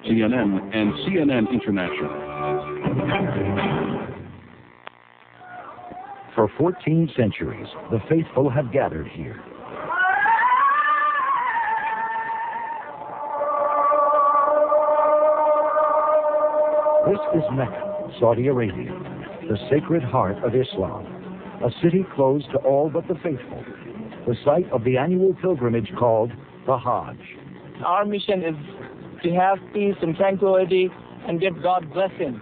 CNN, and CNN International. For 14 centuries, the faithful have gathered here. This is Mecca, Saudi Arabia, the sacred heart of Islam, a city closed to all but the faithful, the site of the annual pilgrimage called the Hajj. Our mission is to have peace and tranquility and give God blessing.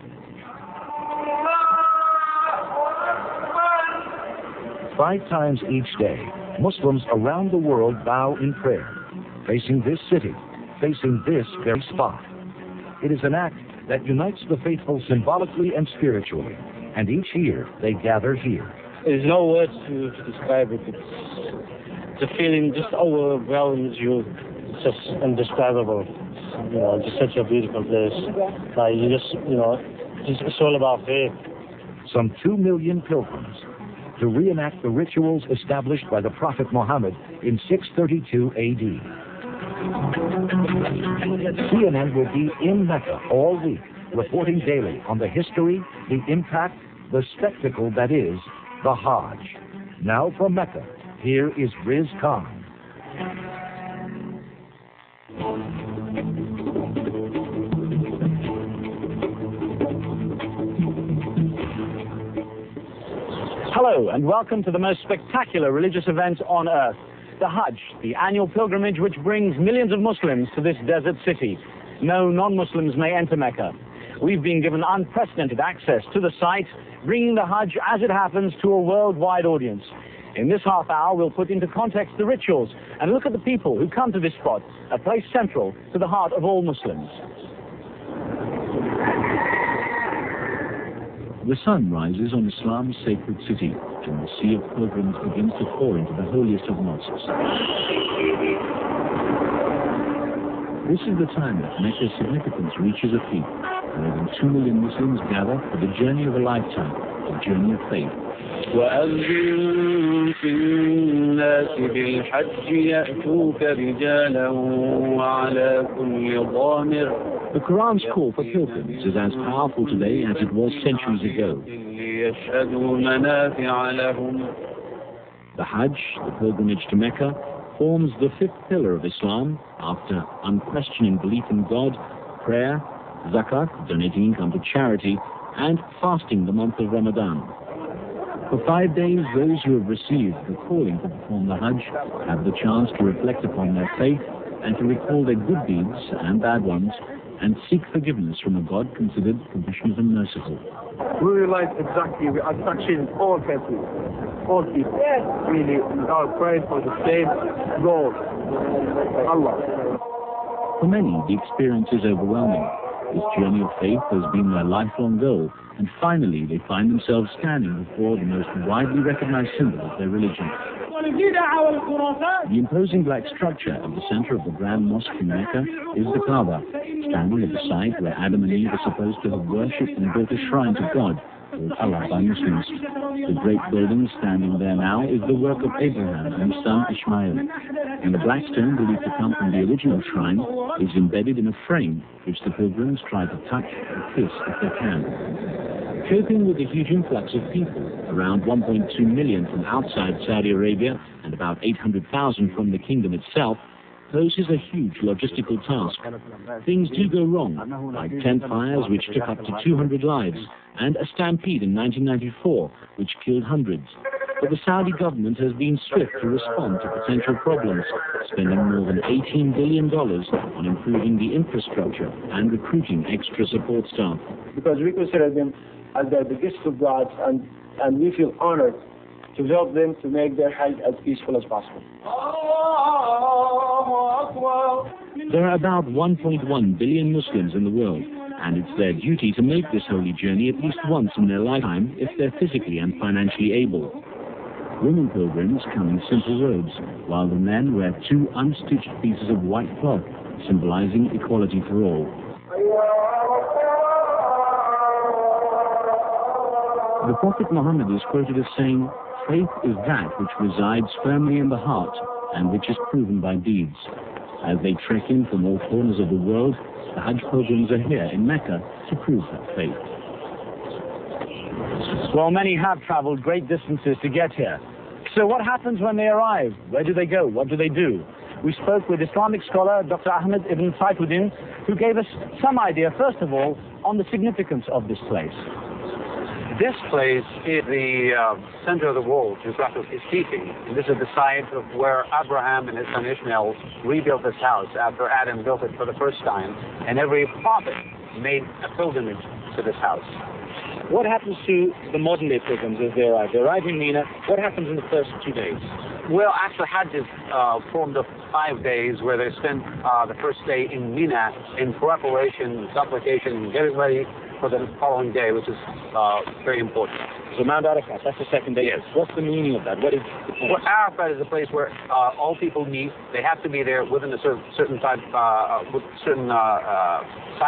5 times each day, Muslims around the world bow in prayer, facing this city, facing this very spot. It is an act that unites the faithful symbolically and spiritually, and each year they gather here. There's no words to describe it. It's a feeling just overwhelms you. It's just indescribable. You know, just such a beautiful place. Like you just, you know, it's all about faith. Some 2 million pilgrims to reenact the rituals established by the Prophet Muhammad in 632 AD. CNN will be in Mecca all week, reporting daily on the history, the impact, the spectacle that is the Hajj. Now from Mecca, here is Riz Khan. Hello and welcome to the most spectacular religious event on earth, the Hajj, the annual pilgrimage which brings millions of Muslims to this desert city. No non-Muslims may enter Mecca. We've been given unprecedented access to the site, bringing the Hajj as it happens to a worldwide audience. In this half hour, we'll put into context the rituals and look at the people who come to this spot, a place central to the heart of all Muslims. The sun rises on Islam's sacred city, and the sea of pilgrims begins to pour into the holiest of mosques. This is the time that Mecca's significance reaches a peak. More than 2 million Muslims gather for the journey of a lifetime, a journey of faith. وأذن في الناس بالحج يأتوك رجالا وعلى كل ضامر. The Quran's call for pilgrims is as powerful today as it was centuries ago. The Hajj, the pilgrimage to Mecca, forms the 5th pillar of Islam after unquestioning belief in God, prayer, zakat, donating income to charity, and fasting the month of Ramadan. For 5 days, those who have received the calling to perform the Hajj have the chance to reflect upon their faith and to recall their good deeds and bad ones and seek forgiveness from a God considered compassionate and merciful. We realize exactly we are touching all countries, all people. Really, we are praying for the same goal, Allah. For many, the experience is overwhelming. This journey of faith has been their lifelong goal, and finally they find themselves standing before the most widely recognized symbol of their religion. The imposing black structure at the center of the Grand Mosque in Mecca is the Kaaba, standing at the site where Adam and Eve are supposed to have worshipped and built a shrine to God, called Allah by Muslims. The great building standing there now is the work of Abraham and his son Ishmael, and the black stone believed to come from the original shrine is embedded in a frame which the pilgrims try to touch or kiss if they can. Coping with the huge influx of people, around 1.2 million from outside Saudi Arabia and about 800,000 from the kingdom itself, poses a huge logistical task. Things do go wrong, like tent fires which took up to 200 lives, and a stampede in 1994 which killed hundreds. But the Saudi government has been swift to respond to potential problems, spending more than $18 billion on improving the infrastructure and recruiting extra support staff. Because we consider them as the gifts of God, and we feel honored to help them to make their Hajj as peaceful as possible. There are about 1.1 billion Muslims in the world, and it's their duty to make this holy journey at least once in their lifetime if they're physically and financially able. Women pilgrims come in simple robes, while the men wear 2 unstitched pieces of white cloth, symbolizing equality for all. The Prophet Muhammad is quoted as saying, "Faith is that which resides firmly in the heart and which is proven by deeds." As they trek in from all corners of the world, The Hajj pilgrims are here in Mecca to prove that faith. Well, many have traveled great distances to get here. So what happens when they arrive? Where do they go? What do they do? We spoke with Islamic scholar Dr. Ahmed ibn Saifuddin, who gave us some idea, first of all, on the significance of this place. This place is the center of the world, geographically speaking. And this is the site of where Abraham and his son Ishmael rebuilt this house after Adam built it for the first time. And every prophet made a pilgrimage to this house. What happens to the modern-day pilgrims as they arrive? They arrive in Mina. What happens in the first 2 days? Well, actually, Hajj is formed of 5 days where they spend the first day in Mina in preparation, supplication, getting ready for the following day, which is very important. So Mount Arafat, that's the second day. Yes. What's the meaning of that? What is Well, Arafat is a place where all people meet. They have to be there within a certain time, time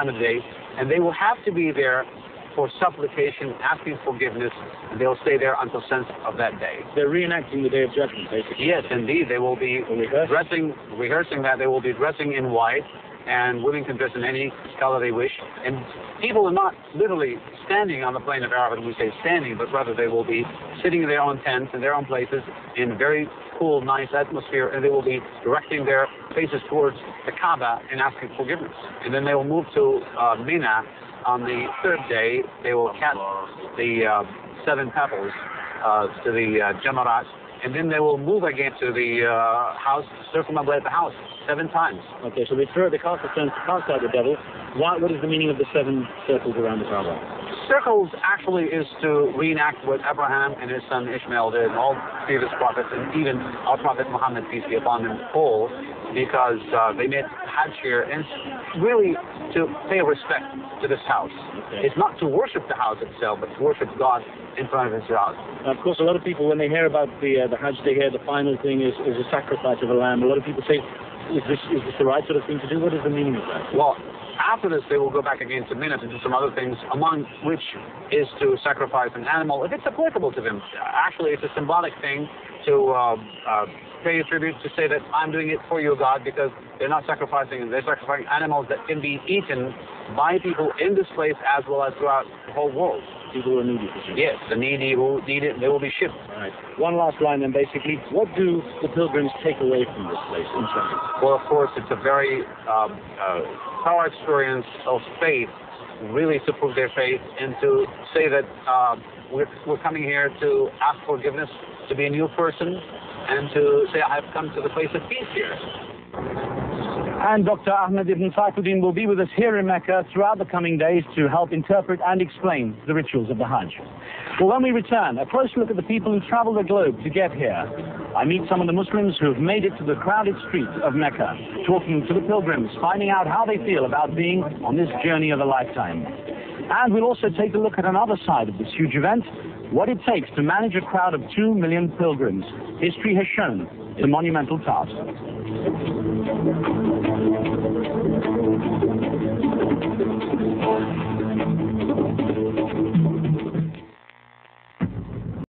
of the day, and they will have to be there for supplication, asking forgiveness, and they'll stay there until sense of that day. They're reenacting the Day of Judgment, basically. Yes, indeed. They will be rehearsing that. They will be dressing in white, and women can dress in any color they wish. And people are not literally standing on the plain of Arafat when we say standing, but rather they will be sitting in their own tents, in their own places, in very cool, nice atmosphere, and they will be directing their faces towards the Kaaba and asking forgiveness. And then they will move to Mina. On the third day, they will cast the 7 pebbles to the Jamarat, and then they will move again to the house, circumambulate the house 7 times. Okay, so they cast the stones to cast out the devil. What is the meaning of the 7 circles around the Kaaba? Circles actually is to reenact what Abraham and his son Ishmael did, and all previous prophets, and even our Prophet Muhammad, peace be upon him, all, because they made Hajj here, and it's really to pay respect to this house. Okay. It's not to worship the house itself, but to worship God in front of his house. Of course, a lot of people, when they hear about the Hajj, they hear the final thing is a sacrifice of a lamb. A lot of people say, is this the right sort of thing to do? What is the meaning of that? Well, after this, they will go back again to Mina to do some other things, among which is to sacrifice an animal, if it's applicable to them. Actually, it's a symbolic thing to pay a tribute, to say that I'm doing it for you, God, because they're not sacrificing, they're sacrificing animals that can be eaten by people in this place as well as throughout the whole world. People who are needy. Yes, the needy who need it, they will be shipped. All right. One last line then, basically. What do the pilgrims take away from this place in China? Well, of course, it's a very power experience of faith, really to prove their faith and to say that we're coming here to ask forgiveness, to be a new person, and to say I've come to the place of peace here. And Dr. Ahmed ibn Saifuddin will be with us here in Mecca throughout the coming days to help interpret and explain the rituals of the Hajj. Well, when we return, a close look at the people who travel the globe to get here. I meet some of the Muslims who have made it to the crowded streets of Mecca, talking to the pilgrims, finding out how they feel about being on this journey of a lifetime. And we'll also take a look at another side of this huge event, what it takes to manage a crowd of 2 million pilgrims. History has shown it's a monumental task.